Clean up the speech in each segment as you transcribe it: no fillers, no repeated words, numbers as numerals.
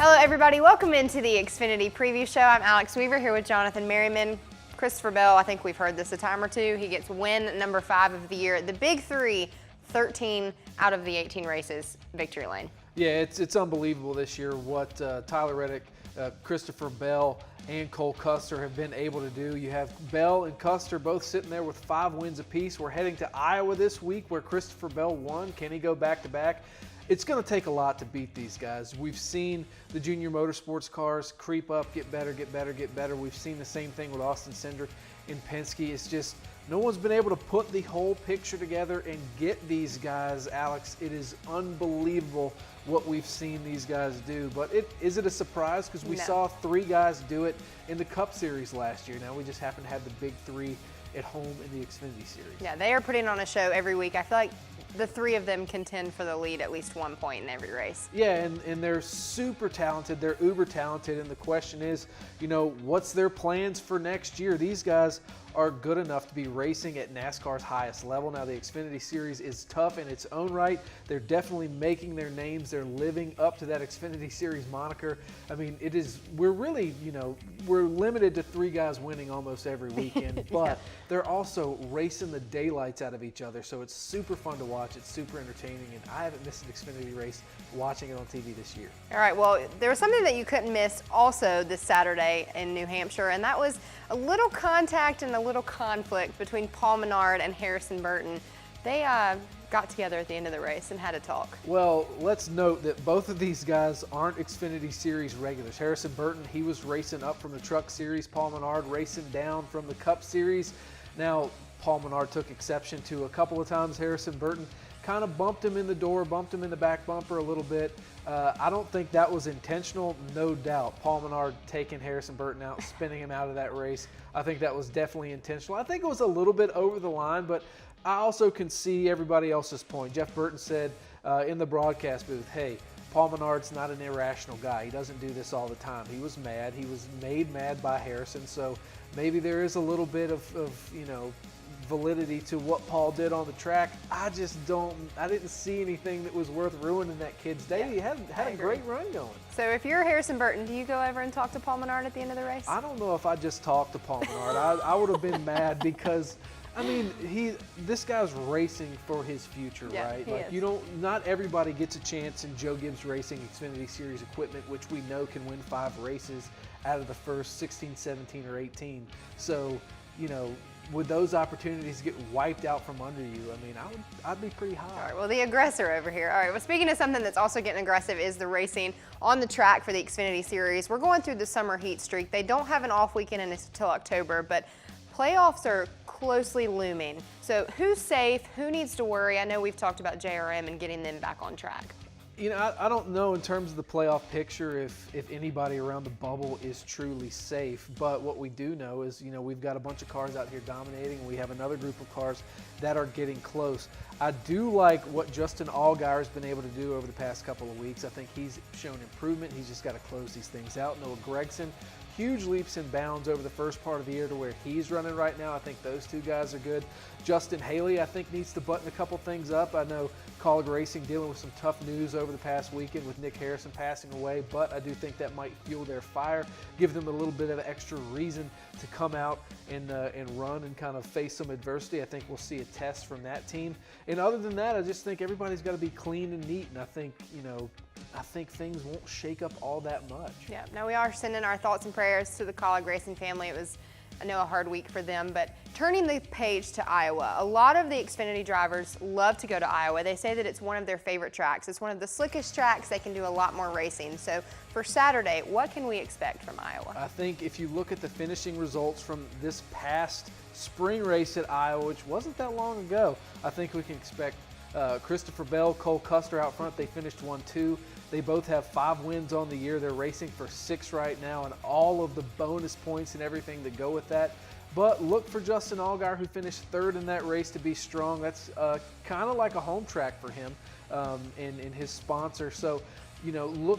Hello everybody, welcome into the Xfinity Preview Show. I'm Alex Weaver here with Jonathan Merriman. Christopher Bell, I think we've heard this a time or two. He gets win number 5 of the year. The big three, 13 out of the 18 races, victory lane. Yeah, it's unbelievable this year what Tyler Reddick, Christopher Bell, and Cole Custer have been able to do. You have Bell and Custer both sitting there with 5 wins apiece. We're heading to Iowa this week where Christopher Bell won. Can he go back-to-back? It's going to take a lot to beat these guys. We've seen the junior motorsports cars creep up, get better, get better, get better. We've seen the same thing with Austin Cindric and Penske. It's just no one's been able to put the whole picture together and get these guys, Alex. It is unbelievable what we've seen these guys do. But is it a surprise? Because we saw 3 guys do it in the Cup Series last year. Now we just happen to have the big 3 at home in the Xfinity Series. Yeah, they are putting on a show every week. I feel like the 3 of them contend for the lead at least 1 point in every race. Yeah, and they're super talented. They're uber talented, and the question is, you know, what's their plans for next year? These guys are good enough to be racing at NASCAR's highest level. Now, the Xfinity Series is tough in its own right. They're definitely making their names. They're living up to that Xfinity Series moniker. I mean, we're really, you know, we're limited to 3 guys winning almost every weekend, but they're also racing the daylights out of each other, so it's super fun to watch. It's super entertaining, and I haven't missed an Xfinity race watching it on TV this year. All right, well, there was something that you couldn't miss also this Saturday in New Hampshire, and that was a little contact and a little conflict between Paul Menard and Harrison Burton. They got together at the end of the race and had a talk. Well, let's note that both of these guys aren't Xfinity Series regulars. Harrison Burton, he was racing up from the Truck Series. Paul Menard racing down from the Cup Series. Now, Paul Menard took exception to a couple of times Harrison Burton kind of bumped him in the door, bumped him in the back bumper a little bit. I don't think that was intentional, no doubt. Paul Menard taking Harrison Burton out, spinning him out of that race. I think that was definitely intentional. I think it was a little bit over the line, but I also can see everybody else's point. Jeff Burton said in the broadcast booth, hey, Paul Menard's not an irrational guy. He doesn't do this all the time. He was mad. He was made mad by Harrison, so maybe there is a little bit of you know, validity to what Paul did on the track. I didn't see anything that was worth ruining that kid's day. Yeah, he had a great run going. So if you're Harrison Burton, do you go over and talk to Paul Menard at the end of the race? I don't know if I just talked to Paul Menard. I would have been mad because, I mean, this guy's racing for his future, right? Like, not everybody gets a chance in Joe Gibbs Racing Xfinity Series equipment, which we know can win 5 races out of the first 16, 17, or 18. So, you know, would those opportunities get wiped out from under you? I mean, I'd be pretty high. All right, well, the aggressor over here. All right, well, speaking of something that's also getting aggressive is the racing on the track for the Xfinity Series. We're going through the summer heat streak. They don't have an off weekend until October, but playoffs are closely looming. So who's safe? Who needs to worry? I know we've talked about JRM and getting them back on track. You know, I don't know in terms of the playoff picture if anybody around the bubble is truly safe, but what we do know is, you know, we've got a bunch of cars out here dominating, and we have another group of cars that are getting close. I do like what Justin Allgaier's been able to do over the past couple of weeks. I think he's shown improvement. He's just got to close these things out. Noah Gragson, huge leaps and bounds over the first part of the year to where he's running right now. I think those 2 guys are good. Justin Haley, I think, needs to button a couple things up. I know College Racing dealing with some tough news over the past weekend with Nick Harrison passing away, but I do think that might fuel their fire, give them a little bit of extra reason to come out and run and kind of face some adversity. I think we'll see a test from that team. And other than that, I just think everybody's got to be clean and neat, and I think, you know, I think things won't shake up all that much. Yeah, now we are sending our thoughts and prayers to the College Racing family. It was, I know, a hard week for them, but turning the page to Iowa, a lot of the Xfinity drivers love to go to Iowa. They say that it's one of their favorite tracks. It's one of the slickest tracks. They can do a lot more racing. So for Saturday, what can we expect from Iowa? I think if you look at the finishing results from this past spring race at Iowa, which wasn't that long ago, I think we can expect Christopher Bell, Cole Custer out front. They finished 1-2. They both have 5 wins on the year. They're racing for 6 right now, and all of the bonus points and everything that go with that. But look for Justin Allgaier, who finished 3rd in that race, to be strong. That's kind of like a home track for him and his sponsor. So, you know,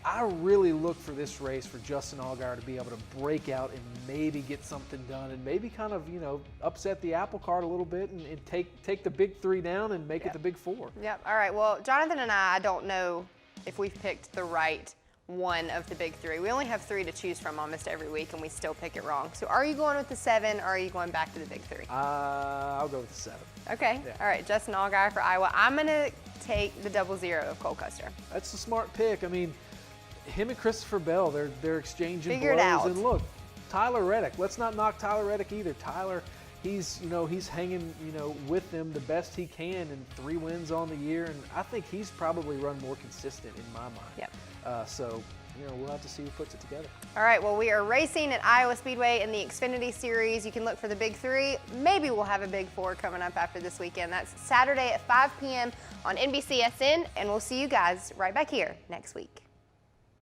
I really look for this race for Justin Allgaier to be able to break out and maybe get something done and maybe kind of, you know, upset the apple cart a little bit and take the big 3 down and make it the big 4. Yep. All right. Well, Jonathan and I don't know if we've picked the right one of the big three. We only have 3 to choose from almost every week, and we still pick it wrong. So are you going with the 7, or are you going back to the big 3? I'll go with the 7. Okay. Yeah. All right, Justin Allgaier for Iowa. I'm going to take the 00 of Cole Custer. That's a smart pick. I mean, him and Christopher Bell, they're exchanging Figure it blows. out. And look, Tyler Reddick. Let's not knock Tyler Reddick either. Tyler, he's hanging with them the best he can, and 3 wins on the year, and I think he's probably run more consistent in my mind. Yep. So we'll have to see who puts it together. All right, well, we are racing at Iowa Speedway in the Xfinity Series. You can look for the big 3. Maybe we'll have a big 4 coming up after this weekend. That's Saturday at 5 p.m. on NBCSN, and we'll see you guys right back here next week.